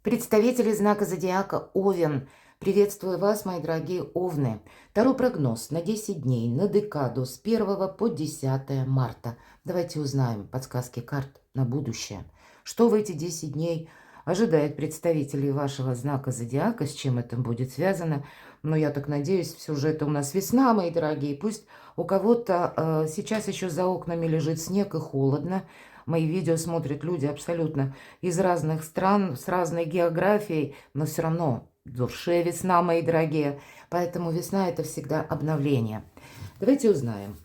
Представители знака зодиака Овен. Приветствую вас, мои дорогие Овны. Таро прогноз на 10 дней, на декаду с 1 по 10 марта. Давайте узнаем подсказки карт на будущее. Что в эти 10 дней ожидает представителей вашего знака зодиака, с чем это будет связано. Но я так надеюсь, все же это у нас весна, мои дорогие. Пусть у кого-то сейчас еще за окнами лежит снег и холодно. Мои видео смотрят люди абсолютно из разных стран, с разной географией, но все равно в душе весна, мои дорогие. Поэтому весна – это всегда обновление. Давайте узнаем.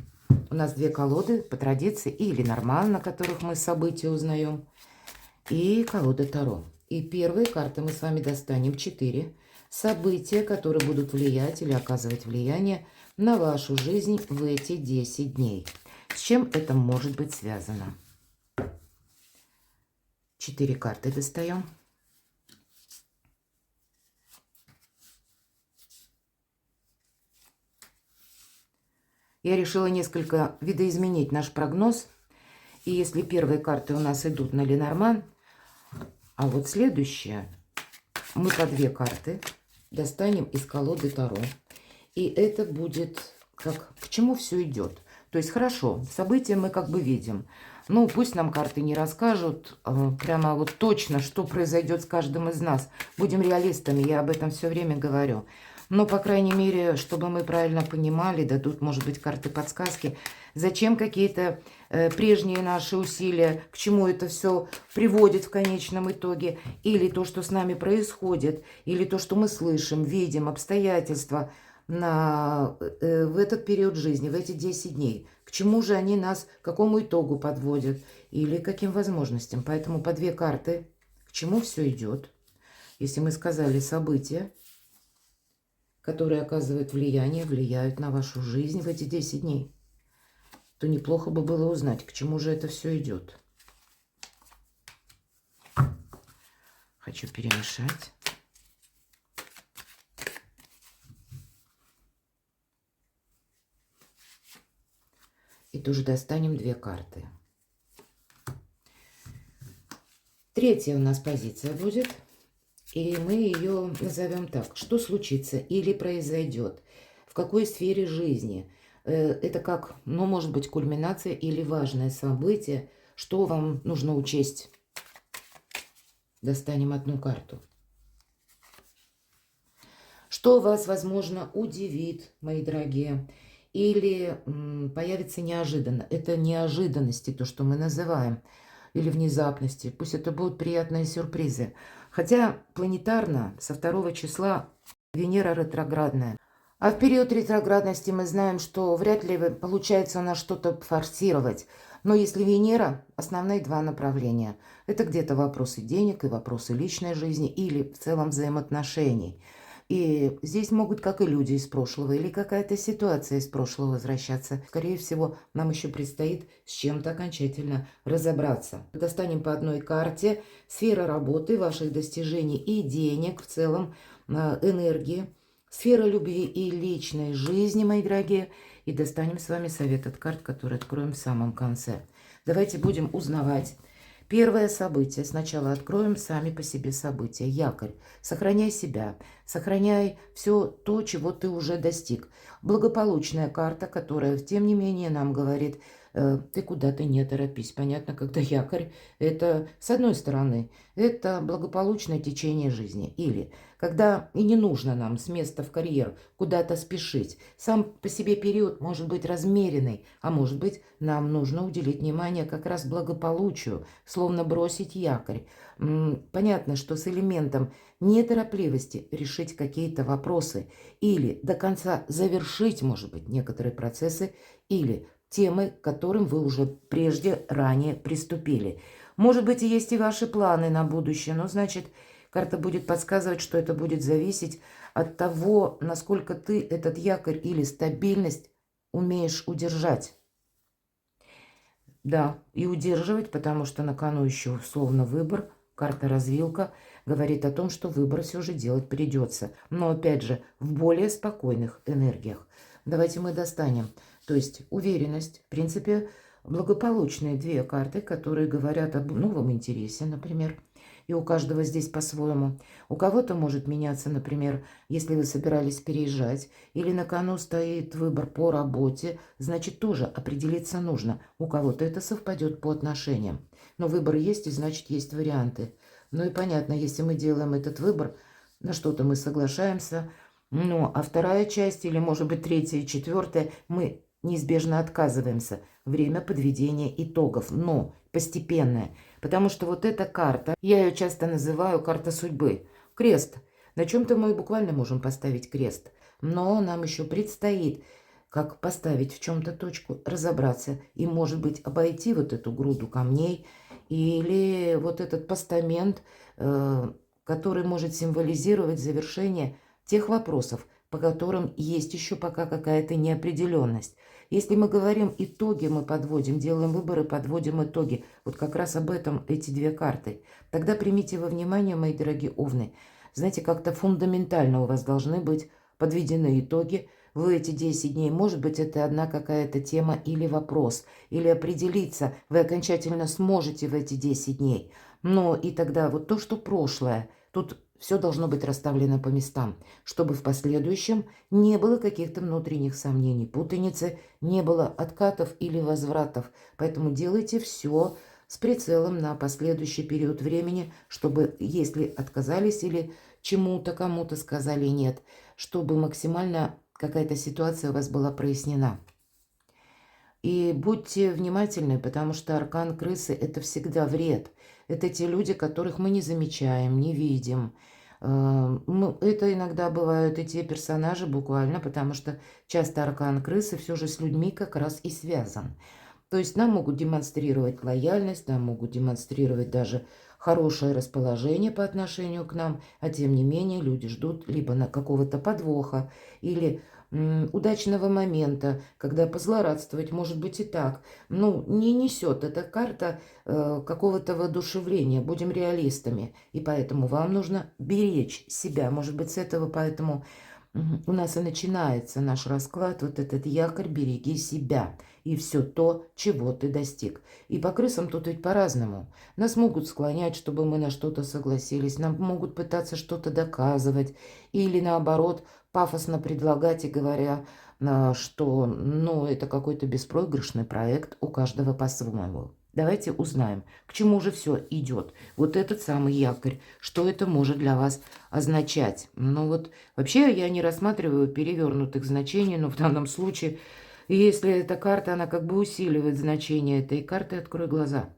У нас две колоды по традиции, или нормально, на которых мы события узнаем, и колода Таро. И первые карты мы с вами достанем 4 события, которые будут влиять или оказывать влияние на вашу жизнь в эти 10 дней. С чем это может быть связано? 4 карты достаем. Я решила несколько видоизменить наш прогноз. И если первые карты у нас идут на Ленорман, а вот следующие мы по 2 карты достанем из колоды Таро. И это будет как к чему все идет. То есть хорошо, события мы как бы видим. Ну, пусть нам карты не расскажут прямо вот точно, что произойдет с каждым из нас. Будем реалистами, я об этом все время говорю. Но, по крайней мере, чтобы мы правильно понимали, дадут, может быть, карты подсказки, зачем какие-то прежние наши усилия, к чему это все приводит в конечном итоге, или то, что с нами происходит, или то, что мы слышим, видим, обстоятельства в этот период жизни, в эти 10 дней. К чему же они нас, к какому итогу подводят или каким возможностям. Поэтому по 2 карты, к чему все идет. Если мы сказали события, которые оказывают влияние, влияют на вашу жизнь в эти 10 дней, то неплохо бы было узнать, к чему же это все идет. Хочу перемешать. И тоже достанем 2 карты. Третья у нас позиция будет. И мы ее назовем так. Что случится или произойдет? В какой сфере жизни? Это как, ну, может быть, кульминация или важное событие. Что вам нужно учесть? Достанем одну карту. Что вас, возможно, удивит, мои дорогие? Или появится неожиданно. Это неожиданности, то, что мы называем. Или внезапности. Пусть это будут приятные сюрпризы. Хотя планетарно со 2 числа Венера ретроградная. А в период ретроградности мы знаем, что вряд ли получается у нас что-то форсировать. Но если Венера, основные 2 направления. Это где-то вопросы денег и вопросы личной жизни или в целом взаимоотношений. И здесь могут как и люди из прошлого, или какая-то ситуация из прошлого возвращаться. Скорее всего, нам еще предстоит с чем-то окончательно разобраться. Достанем по одной карте. Сфера работы, ваших достижений и денег, в целом энергии. Сфера любви и личной жизни, мои дорогие. И достанем с вами совет от карт, который откроем в самом конце. Давайте будем узнавать. Первое событие. Сначала откроем сами по себе события. Якорь. Сохраняй себя. Сохраняй все то, чего ты уже достиг. Благополучная карта, которая, тем не менее, нам говорит, ты куда-то не торопись. Понятно, когда якорь, это, с одной стороны, это благополучное течение жизни. Или когда и не нужно нам с места в карьер куда-то спешить. Сам по себе период может быть размеренный, а может быть, нам нужно уделить внимание как раз благополучию, словно бросить якорь. Понятно, что с элементом неторопливости решить какие-то вопросы или до конца завершить, может быть, некоторые процессы или темы, к которым вы уже прежде, ранее приступили. Может быть, и есть и ваши планы на будущее, но, значит, карта будет подсказывать, что это будет зависеть от того, насколько ты этот якорь или стабильность умеешь удержать. Да, и удерживать, потому что на кону еще словно выбор. Карта развилка говорит о том, что выбор все же делать придется. Но опять же, в более спокойных энергиях. Давайте мы достанем. То есть уверенность, в принципе, благополучные 2 карты, которые говорят об новом интересе, например. и у каждого здесь по-своему. У кого-то может меняться, например, если вы собирались переезжать, или на кону стоит выбор по работе, значит, тоже определиться нужно. У кого-то это совпадет по отношениям. Но выбор есть, и значит, есть варианты. Ну и понятно, если мы делаем этот выбор, на что-то мы соглашаемся, ну, а вторая часть, или, может быть, третья и четвертая, мы неизбежно отказываемся. Время подведения итогов, но постепенное. Потому что вот эта карта, я ее часто называю карта судьбы. Крест. На чем-то мы буквально можем поставить крест. Но нам еще предстоит, как поставить в чем-то точку, разобраться и, может быть, обойти вот эту груду камней или вот этот постамент, который может символизировать завершение тех вопросов, по которым есть еще пока какая-то неопределенность. Если мы говорим итоги, мы подводим, делаем выборы, подводим итоги. Вот как раз об этом эти две карты. Тогда примите во внимание, мои дорогие овны, знаете, как-то фундаментально у вас должны быть подведены итоги. В эти 10 дней, может быть, это одна какая-то тема или вопрос, или определиться, вы окончательно сможете в эти 10 дней. Но и тогда вот то, что прошлое, тут все должно быть расставлено по местам, чтобы в последующем не было каких-то внутренних сомнений, путаницы, не было откатов или возвратов. Поэтому делайте все с прицелом на последующий период времени, чтобы, если отказались или чему-то, кому-то сказали нет, чтобы максимально какая-то ситуация у вас была прояснена. И будьте внимательны, потому что аркан крысы – это всегда вред. Это те люди, которых мы не замечаем, не видим. Это иногда бывают и те персонажи буквально, потому что часто аркан крысы все же с людьми как раз и связан. То есть нам могут демонстрировать лояльность, нам могут демонстрировать даже хорошее расположение по отношению к нам, а тем не менее люди ждут либо на какого-то подвоха или удачного момента, когда позлорадствовать, может быть и так. Ну, не несет эта карта какого-то воодушевления, будем реалистами. И поэтому вам нужно беречь себя. Может быть, с этого поэтому у нас и начинается наш расклад, вот этот якорь «береги себя» и все то, чего ты достиг. И по крысам тут ведь по-разному. Нас могут склонять, чтобы мы на что-то согласились, нам могут пытаться что-то доказывать, или наоборот, пафосно предлагать и говоря, что ну, это какой-то беспроигрышный проект, у каждого по-своему. Давайте узнаем, к чему же все идет. Вот этот самый якорь, что это может для вас означать. Ну вот, вообще я не рассматриваю перевернутых значений, но в данном случае, если эта карта, она как бы усиливает значение этой карты, открой глаза.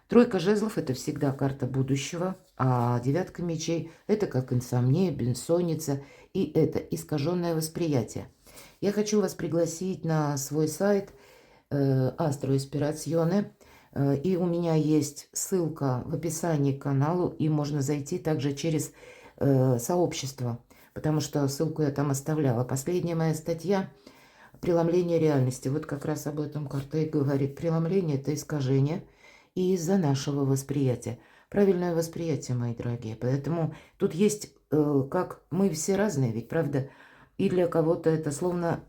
Тройка жезлов – это всегда карта будущего, а девятка мечей – это как инсомния, бессонница, и это искаженное восприятие. Я хочу вас пригласить на свой сайт Астро Испирационе, и у меня есть ссылка в описании к каналу, и можно зайти также через сообщество, потому что ссылку я там оставляла. Последняя моя статья «Преломление реальности». Вот как раз об этом карта и говорит. Преломление – это искажение и из-за нашего восприятия. Правильное восприятие, мои дорогие. Поэтому тут есть, как мы все разные, ведь правда, и для кого-то это словно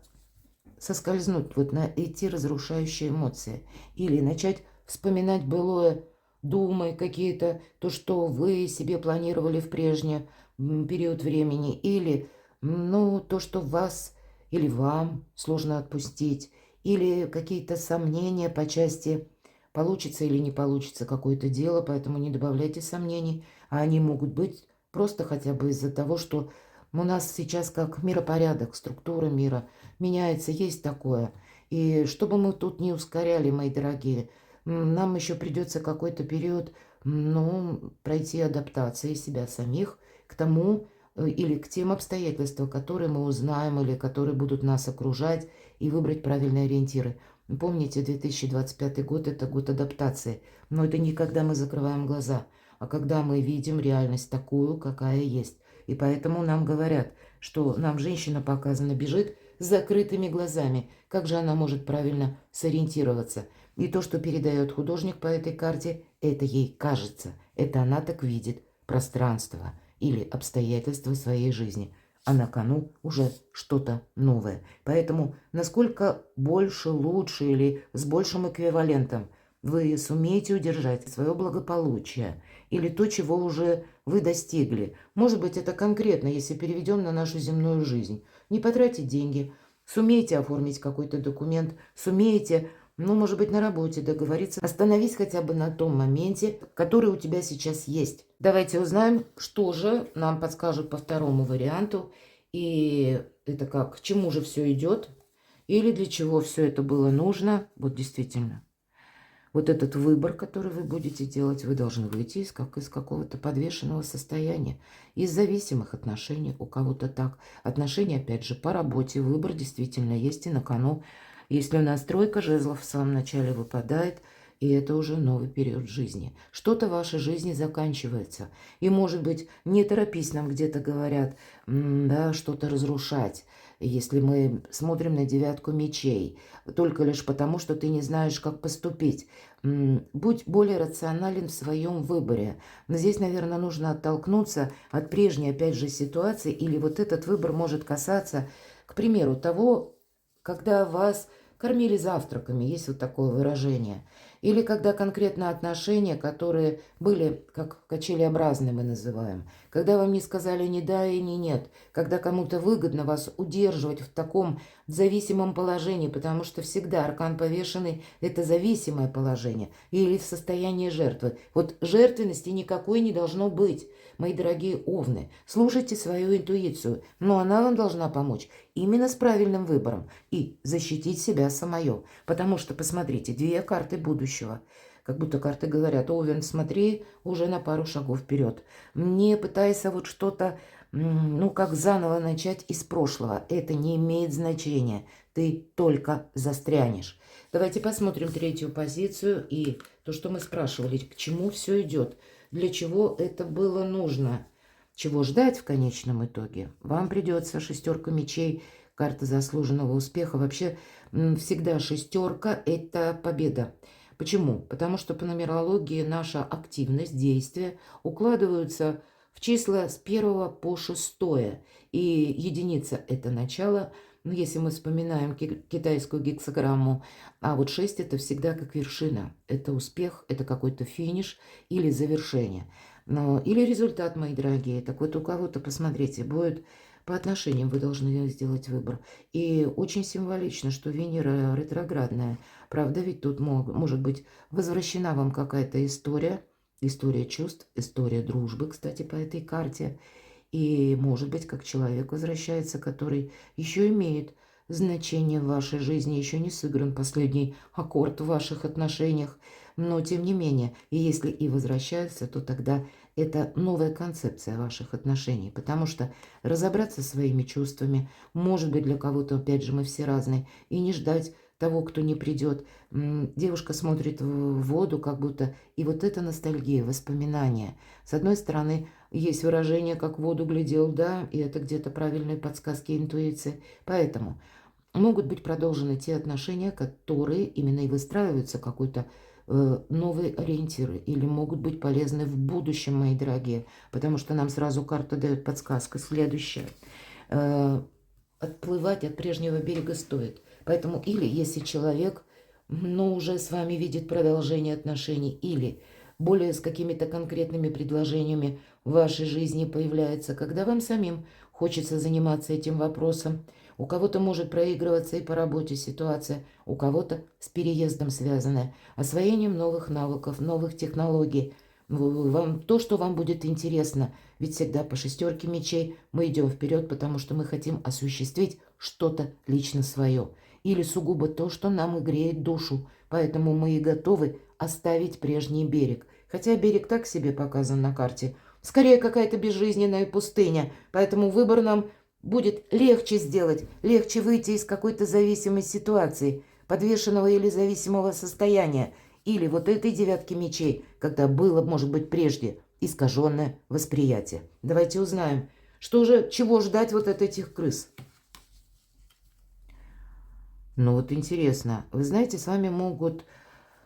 соскользнуть вот на эти разрушающие эмоции. Или начать вспоминать былое, думы какие-то, то, что вы себе планировали в прежний период времени. Или, ну, то, что вас или вам сложно отпустить. Или какие-то сомнения по части получится или не получится какое-то дело, поэтому не добавляйте сомнений. А они могут быть просто хотя бы из-за того, что у нас сейчас как миропорядок, структура мира меняется, есть такое. И чтобы мы тут не ускоряли, мои дорогие, нам еще придется какой-то период, ну, пройти адаптации себя самих к тому или к тем обстоятельствам, которые мы узнаем или которые будут нас окружать, и выбрать правильные ориентиры. Помните, 2025 год – это год адаптации, но это не когда мы закрываем глаза, а когда мы видим реальность такую, какая есть. И поэтому нам говорят, что нам женщина показана бежит с закрытыми глазами. Как же она может правильно сориентироваться? И то, что передает художник по этой карте, это ей кажется. Это она так видит пространство или обстоятельства своей жизни. А на кону уже что-то новое. Поэтому насколько больше, лучше или с большим эквивалентом вы сумеете удержать свое благополучие или то, чего уже вы достигли. Может быть, это конкретно, если переведем на нашу земную жизнь. Не потратить деньги, сумеете оформить какой-то документ, сумеете, ну, может быть, на работе договориться. Остановись хотя бы на том моменте, который у тебя сейчас есть. Давайте узнаем, что же нам подскажут по второму варианту. И это как, к чему же все идет, или для чего все это было нужно. Вот действительно. Вот этот выбор, который вы будете делать, вы должны выйти из какого-то подвешенного состояния, из зависимых отношений, у кого-то так. Отношения, опять же, по работе, выбор действительно есть и на кону. Если у нас тройка жезлов в самом начале выпадает, и это уже новый период жизни. Что-то в вашей жизни заканчивается. И, может быть, не торопись, нам где-то говорят, да, что-то разрушать. Если мы смотрим на девятку мечей, только лишь потому, что ты не знаешь, как поступить. Будь более рационален в своем выборе. Но здесь, наверное, нужно оттолкнуться от прежней, опять же, ситуации, или вот этот выбор может касаться, к примеру, того, когда вас кормили завтраками, есть вот такое выражение. Или когда конкретно отношения, которые были как качелеобразные, мы называем. Когда вам не сказали ни да и ни нет. Когда кому-то выгодно вас удерживать в таком зависимом положении, потому что всегда аркан повешенный – это зависимое положение. Или в состоянии жертвы. Вот жертвенности никакой не должно быть, мои дорогие овны. Слушайте свою интуицию, но она вам должна помочь именно с правильным выбором и защитить себя самое. Потому что, посмотрите, две карты будущего. Как будто карты говорят: Овен, смотри уже на пару шагов вперед. Не пытайся вот что-то, ну, как заново начать из прошлого. Это не имеет значения. Ты только застрянешь. Давайте посмотрим третью позицию и то, что мы спрашивали, к чему все идет, для чего это было нужно. Чего ждать в конечном итоге? Вам придется шестерка мечей, карта заслуженного успеха. Вообще всегда шестерка – это победа. Почему? Потому что по нумерологии наша активность, действия укладываются в числа с 1 по 6. И единица – это начало. Ну, если мы вспоминаем китайскую гексаграмму, а вот 6 – это всегда как вершина. Это успех, это какой-то финиш или завершение. Или результат, мои дорогие. Так вот, у кого-то, посмотрите, будет по отношениям, вы должны сделать выбор. И очень символично, что Венера ретроградная. Правда, ведь тут может быть возвращена вам какая-то история. История чувств, история дружбы, кстати, по этой карте. И, может быть, как человек возвращается, который еще имеет значение в вашей жизни, еще не сыгран последний аккорд в ваших отношениях. Но, тем не менее, и если и возвращается, то тогда это новая концепция ваших отношений. Потому что разобраться со своими чувствами, может быть, для кого-то, опять же, мы все разные, и не ждать того, кто не придет. Девушка смотрит в воду, как будто, и вот это ностальгия, воспоминания. С одной стороны, есть выражение, как в воду глядел, да, и это где-то правильные подсказки интуиции. Поэтому могут быть продолжены те отношения, которые именно и выстраиваются какой-то новые ориентиры, или могут быть полезны в будущем, мои дорогие, потому что нам сразу карта дает подсказка следующая. Отплывать от прежнего берега стоит. Поэтому или если человек, ну, уже с вами видит продолжение отношений, или более с какими-то конкретными предложениями в вашей жизни появляется, когда вам самим хочется заниматься этим вопросом. У кого-то может проигрываться и по работе ситуация, у кого-то с переездом связанная, освоением новых навыков, новых технологий. То, что вам будет интересно. Ведь всегда по шестерке мечей мы идем вперед, потому что мы хотим осуществить что-то лично свое. Или сугубо то, что нам и греет душу. Поэтому мы и готовы оставить прежний берег. Хотя берег так себе показан на карте. Скорее какая-то безжизненная пустыня. Поэтому выбор нам будет легче сделать, легче выйти из какой-то зависимой ситуации, подвешенного или зависимого состояния, или вот этой девятки мечей, когда было, может быть, прежде искаженное восприятие. Давайте узнаем, чего ждать вот от этих крыс. Ну вот интересно, вы знаете, с вами могут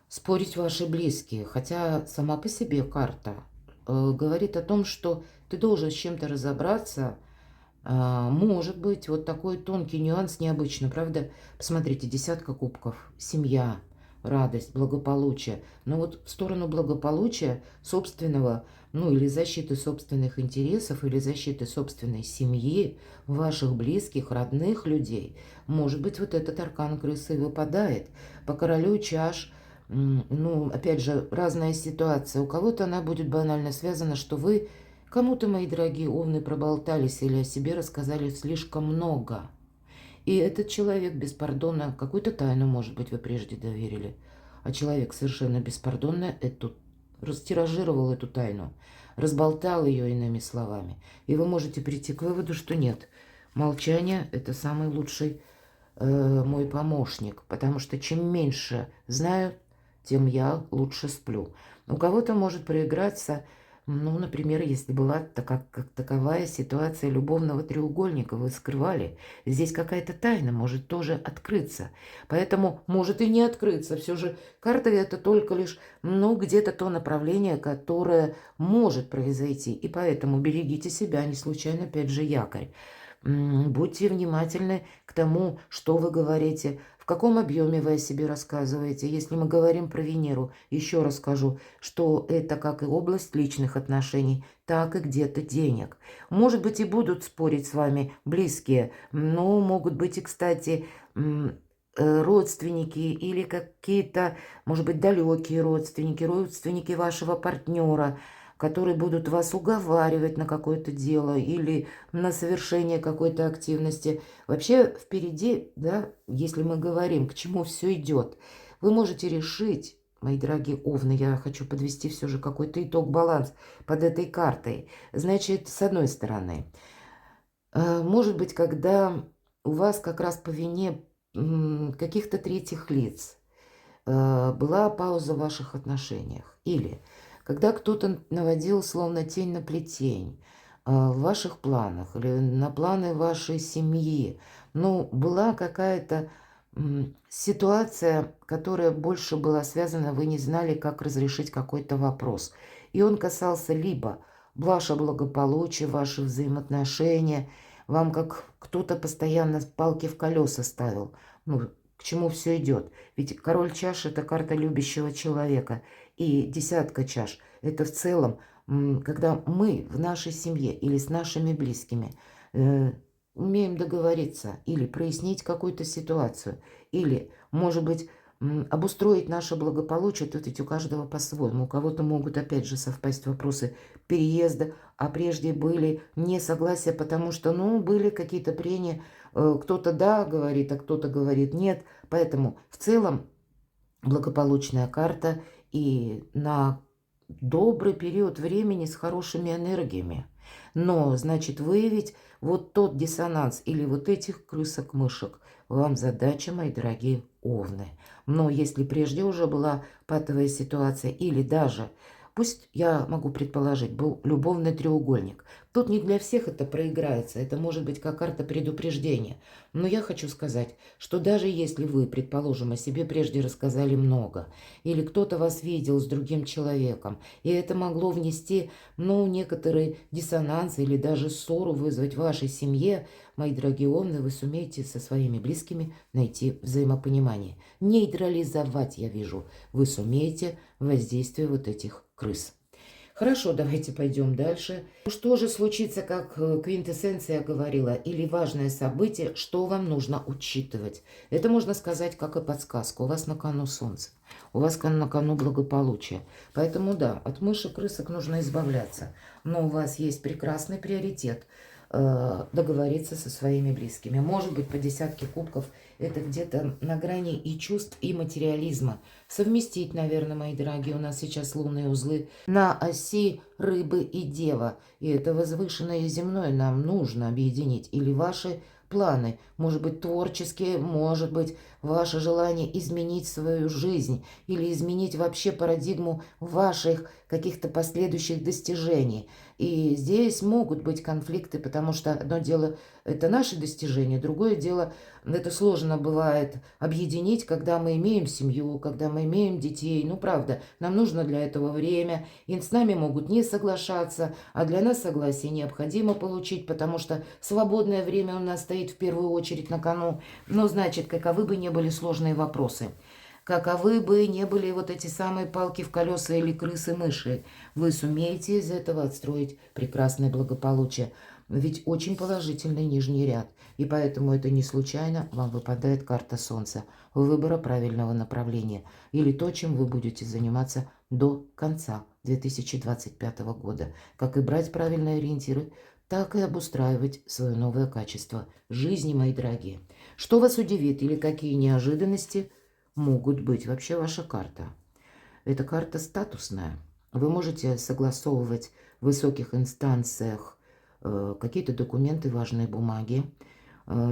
спорить ваши близкие, хотя сама по себе карта говорит о том, что ты должен с чем-то разобраться. Может быть, вот такой тонкий нюанс необычно, правда? Посмотрите, десятка кубков, семья, радость, благополучие. Но вот в сторону благополучия собственного, ну или защиты собственных интересов, или защиты собственной семьи, ваших близких, родных людей, может быть, вот этот аркан крысы и выпадает. По королю чаш, ну, опять же, разная ситуация. У кого-то она будет банально связана, что вы кому-то, мои дорогие овны, проболтались или о себе рассказали слишком много. И этот человек беспардонно, какую-то тайну, может быть, вы прежде доверили, а человек совершенно беспардонно растиражировал эту тайну, разболтал ее иными словами. И вы можете прийти к выводу, что нет, молчание – это самый лучший мой помощник, потому что чем меньше знаю, тем я лучше сплю. У кого-то может проиграться, ну, например, если была как таковая ситуация любовного треугольника, вы скрывали, здесь какая-то тайна может тоже открыться. Поэтому может и не открыться. Все же карта это только лишь, ну, где-то то направление, которое может произойти. И поэтому берегите себя, не случайно, опять же, якорь. Будьте внимательны к тому, что вы говорите, в каком объеме вы о себе рассказываете. Если мы говорим про Венеру, еще раз скажу, что это как и область личных отношений, так и где-то денег. Может быть, и будут спорить с вами близкие, но могут быть и, кстати, родственники или какие-то, может быть, далекие родственники, родственники вашего партнера, которые будут вас уговаривать на какое-то дело или на совершение какой-то активности. Вообще впереди, да, если мы говорим, к чему все идет, вы можете решить, мои дорогие овны, я хочу подвести все же какой-то итог, баланс под этой картой. Значит, с одной стороны, может быть, когда у вас как раз по вине каких-то третьих лиц была пауза в ваших отношениях, или когда кто-то наводил словно тень на плетень в ваших планах или на планы вашей семьи, ну, была какая-то ситуация, которая больше была связана, вы не знали, как разрешить какой-то вопрос. И он касался либо ваше благополучие, ваши взаимоотношения, вам как кто-то постоянно палки в колеса ставил. Ну, к чему все идет? Ведь король чаш – это карта любящего человека. И десятка чаш – это в целом, когда мы в нашей семье или с нашими близкими умеем договориться или прояснить какую-то ситуацию, или, может быть, обустроить наше благополучие, тут ведь у каждого по-своему. У кого-то могут, опять же, совпасть вопросы переезда, а прежде были несогласия, потому что, ну, были какие-то прения, кто-то да говорит, а кто-то говорит нет. Поэтому в целом благополучная карта и на добрый период времени с хорошими энергиями. Но, значит, выявить вот тот диссонанс или вот этих крысок-мышек вам задача, мои дорогие овны. Но если прежде уже была патовая ситуация или даже, пусть я могу предположить, был любовный треугольник, тут не для всех это проиграется, это может быть как карта предупреждения. Но я хочу сказать, что даже если вы, предположим, о себе прежде рассказали много, или кто-то вас видел с другим человеком, и это могло внести, ну, некоторый диссонанс или даже ссору вызвать в вашей семье, мои дорогие овны, вы сумеете со своими близкими найти взаимопонимание. Нейтрализовать, я вижу, вы сумеете воздействие вот этих крыс. Хорошо, давайте пойдем дальше. Что же случится, как квинтэссенция говорила, или важное событие, что вам нужно учитывать? Это можно сказать как и подсказка. У вас на кону солнце, у вас на кону благополучие. Поэтому да, от мышек, крысок нужно избавляться. Но у вас есть прекрасный приоритет договориться со своими близкими. Может быть, по десятке кубков это где-то на грани и чувств, и материализма. Совместить, наверное, мои дорогие, у нас сейчас лунные узлы на оси рыбы и дева. И это возвышенное и земное нам нужно объединить. Или ваши планы, может быть, творческие, может быть, ваше желание изменить свою жизнь или изменить вообще парадигму ваших каких-то последующих достижений. И здесь могут быть конфликты, потому что одно дело – это наши достижения, другое дело – это сложно бывает объединить, когда мы имеем семью, когда мы имеем детей. Ну, правда, нам нужно для этого время, и с нами могут не соглашаться, а для нас согласие необходимо получить, потому что свободное время у нас стоит в первую очередь на кону. Но, значит, каковы бы ни были сложные вопросы, каковы бы ни были вот эти самые палки в колеса или крысы-мыши, вы сумеете из этого отстроить прекрасное благополучие. Ведь очень положительный нижний ряд, и поэтому это не случайно вам выпадает карта Солнца, выбора правильного направления, или то, чем вы будете заниматься до конца 2025 года, как и брать правильные ориентиры, так и обустраивать свое новое качество жизни, мои дорогие. Что вас удивит или какие неожиданности могут быть? Вообще ваша карта. Эта карта статусная. Вы можете согласовывать в высоких инстанциях какие-то документы, важные бумаги.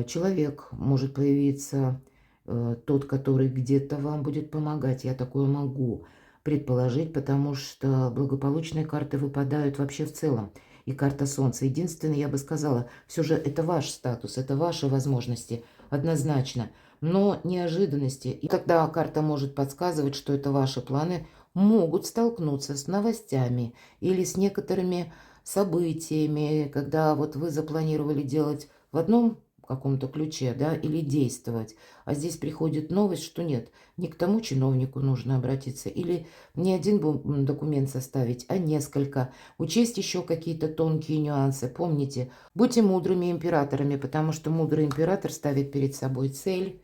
Человек может появиться, тот, который где-то вам будет помогать. Я такое могу предположить, потому что благополучные карты выпадают вообще в целом. И карта Солнца. Единственное, я бы сказала, все же это ваш статус, это ваши возможности, однозначно. Но неожиданности. И тогда карта может подсказывать, что это ваши планы могут столкнуться с новостями или с некоторыми событиями, когда вот вы запланировали делать в одном каком-то ключе, да, или действовать, а здесь приходит новость, что нет, не к тому чиновнику нужно обратиться, или не один документ составить, а несколько, учесть еще какие-то тонкие нюансы. Помните, будьте мудрыми императорами, потому что мудрый император ставит перед собой цель,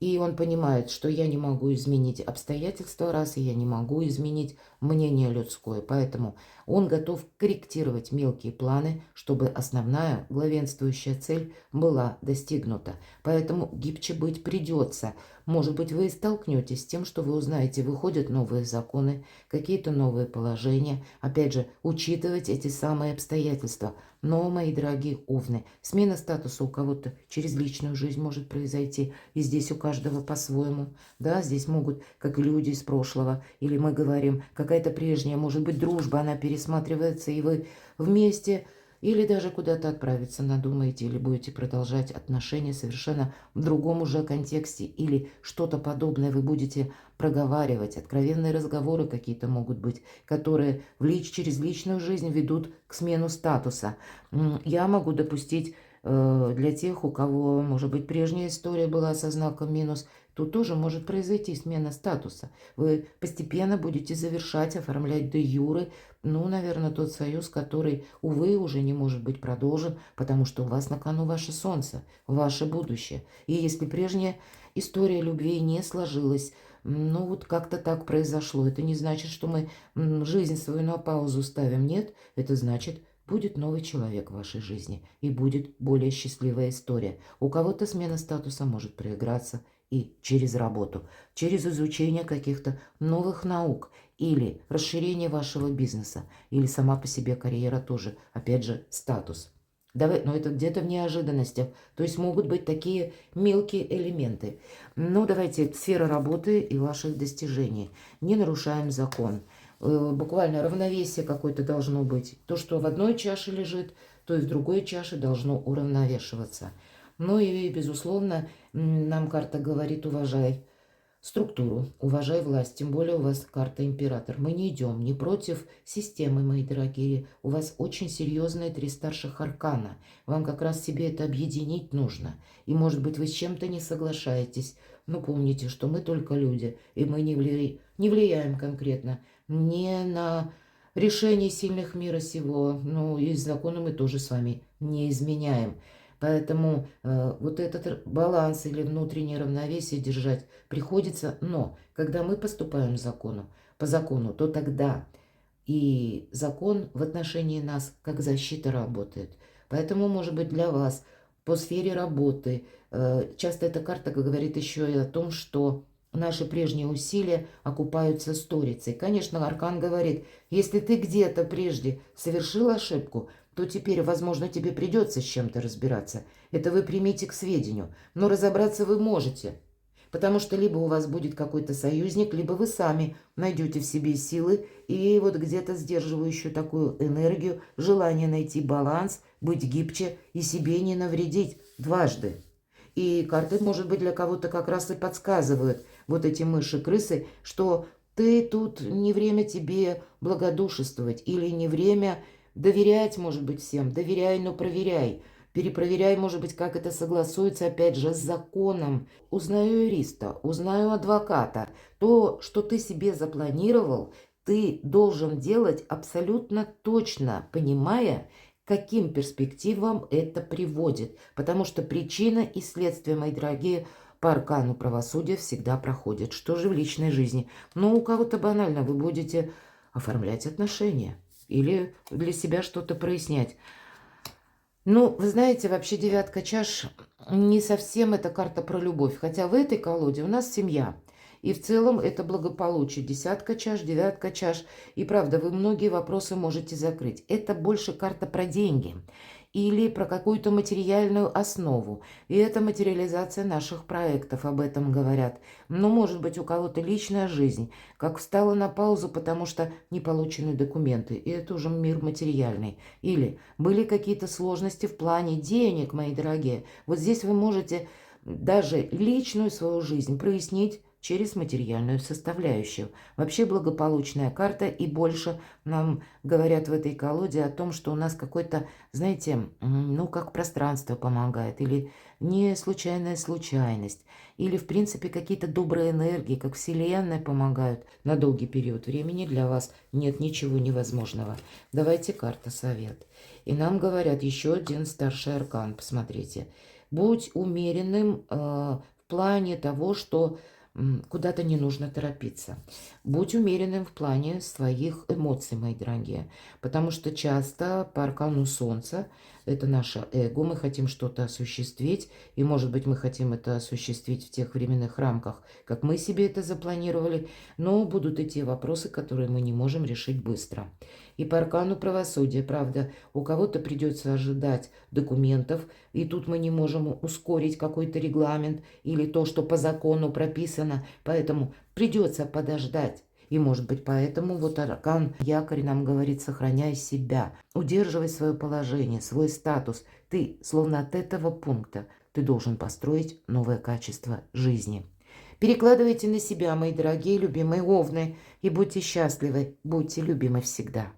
и он понимает, что я не могу изменить обстоятельства раз, и я не могу изменить мнение людское. Поэтому он готов корректировать мелкие планы, чтобы основная главенствующая цель была достигнута. Поэтому гибче быть придется. Может быть, вы и столкнетесь с тем, что вы узнаете, выходят новые законы, какие-то новые положения. Опять же, учитывать эти самые обстоятельства. Но, мои дорогие овны, смена статуса у кого-то через личную жизнь может произойти. И здесь у каждого по-своему. Да, здесь могут, как люди из прошлого, или мы говорим, какая-то прежняя, может быть, дружба, она пересматривается, и вы вместе, или даже куда-то отправиться надумаете, или будете продолжать отношения совершенно в другом уже контексте, или что-то подобное вы будете проговаривать. Откровенные разговоры какие-то могут быть, которые через личную жизнь ведут к смену статуса. Я могу допустить для тех, у кого, может быть, прежняя история была со знаком минус, тут тоже может произойти смена статуса. Вы постепенно будете завершать, оформлять де юре, ну, наверное, тот союз, который, увы, уже не может быть продолжен, потому что у вас на кону ваше солнце, ваше будущее. И если прежняя история любви не сложилась, ну, вот как-то так произошло, это не значит, что мы жизнь свою на паузу ставим. Нет, это значит, будет новый человек в вашей жизни, и будет более счастливая история. У кого-то смена статуса может проиграться и через работу, через изучение каких-то новых наук, или расширение вашего бизнеса, или сама по себе карьера тоже, опять же, статус. Давай, но это где-то в неожиданностях, то есть могут быть такие мелкие элементы. Но давайте, сфера работы и ваших достижений. Не нарушаем закон. Буквально равновесие какое-то должно быть. То, что в одной чаше лежит, то и в другой чаше должно уравновешиваться. Ну и, безусловно, нам карта говорит: уважай структуру, уважай власть, тем более у вас карта император. Мы не идем не против системы, мои дорогие. У вас очень серьезные 3 старших аркана. Вам как раз себе это объединить нужно. И, может быть, вы с чем-то не соглашаетесь. Но помните, что мы только люди, и мы не влияем конкретно не на решение сильных мира сего. Ну и законы мы тоже с вами не изменяем. Поэтому вот этот баланс или внутреннее равновесие держать приходится. Но когда мы поступаем по закону, то тогда и закон в отношении нас как защита работает. Поэтому, может быть, для вас по сфере работы часто эта карта говорит еще и о том, что наши прежние усилия окупаются сторицей. Конечно, аркан говорит, если ты где-то прежде совершил ошибку, то теперь, возможно, тебе придется с чем-то разбираться. Это вы примите к сведению. Но разобраться вы можете. Потому что либо у вас будет какой-то союзник, либо вы сами найдете в себе силы и вот где-то сдерживающую такую энергию, желание найти баланс, быть гибче и себе не навредить дважды. И карты, может быть, для кого-то как раз и подсказывают, вот эти мыши-крысы, что ты тут не время тебе благодушествовать или не время доверять, может быть, всем. Доверяй, но проверяй. Перепроверяй, может быть, как это согласуется, опять же, с законом. Узнаю юриста, узнаю адвоката. То, что ты себе запланировал, ты должен делать абсолютно точно, понимая, к каким перспективам это приводит. Потому что причина и следствие, мои дорогие, по аркану правосудия всегда проходит. Что же в личной жизни? Ну, у кого-то банально вы будете оформлять отношения или для себя что-то прояснять. Ну, вы знаете, вообще девятка чаш не совсем эта карта про любовь. Хотя в этой колоде у нас семья. И в целом это благополучие. Десятка чаш, девятка чаш. И правда, вы многие вопросы можете закрыть. Это больше карта про деньги или про какую-то материальную основу. И это материализация наших проектов, об этом говорят. Но может быть у кого-то личная жизнь, как встала на паузу, потому что не получены документы. И это уже мир материальный. Или были какие-то сложности в плане денег, мои дорогие. Вот здесь вы можете даже личную свою жизнь прояснить через материальную составляющую. Вообще благополучная карта, и больше нам говорят в этой колоде о том, что у нас какой-то, знаете, ну как пространство помогает, или не случайная случайность, или в принципе какие-то добрые энергии, как Вселенная помогают на долгий период времени. Для вас нет ничего невозможного. Давайте карта совет. И нам говорят еще один старший аркан, посмотрите. Будь умеренным в плане того, что куда-то не нужно торопиться. Будь умеренным в плане своих эмоций, мои дорогие. Потому что часто по аркану Солнца, это наше эго, мы хотим что-то осуществить. И, может быть, мы хотим это осуществить в тех временных рамках, как мы себе это запланировали. Но будут и те вопросы, которые мы не можем решить быстро. И по аркану правосудия, правда, у кого-то придется ожидать документов, и тут мы не можем ускорить какой-то регламент или то, что по закону прописано, поэтому придется подождать. И, может быть, поэтому вот аркан якорь нам говорит: сохраняй себя, удерживай свое положение, свой статус. Ты, словно от этого пункта, ты должен построить новое качество жизни. Перекладывайте на себя, мои дорогие, любимые овны, и будьте счастливы, будьте любимы всегда.